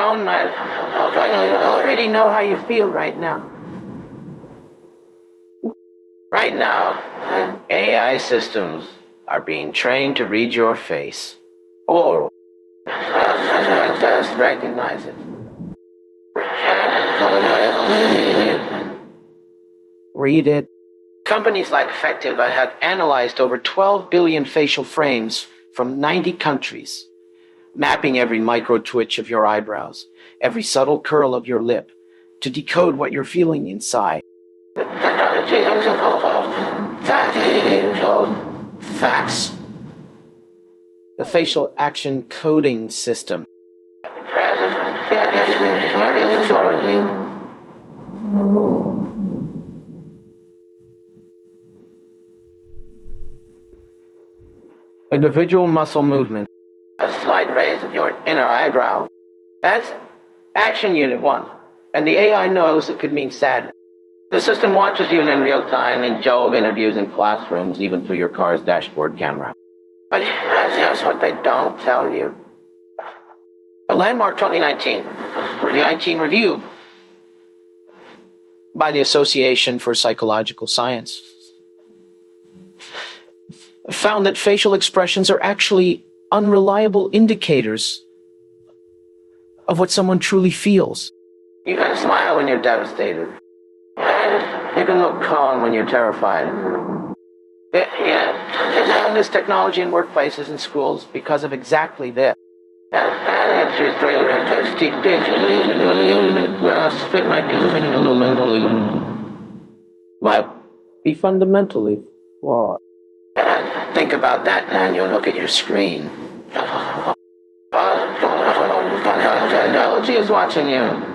phone, I already know how you feel right now. Right now, AI systems are being trained to read your face. Or just recognize it. Read it. Companies like Effectiva have analyzed over 12 billion facial frames from 90 countries, mapping every micro-twitch of your eyebrows, every subtle curl of your lip, to decode what you're feeling inside. Facts. The facial action coding system. Individual muscle movement. A slight raise of your inner eyebrow. That's action unit 1. And the AI knows it could mean sadness. The system watches you in real time in job interviews in classrooms, even through your car's dashboard camera. But that's what they don't tell you. A landmark 2019 review by the Association for Psychological Science found that facial expressions are actually unreliable indicators of what someone truly feels. You can smile when you're devastated. And you can look calm when you're terrified. There's now this technology in workplaces and schools because of exactly this. Might be fundamentally flawed. Think about that, and you'll look at your screen. Technology is watching you.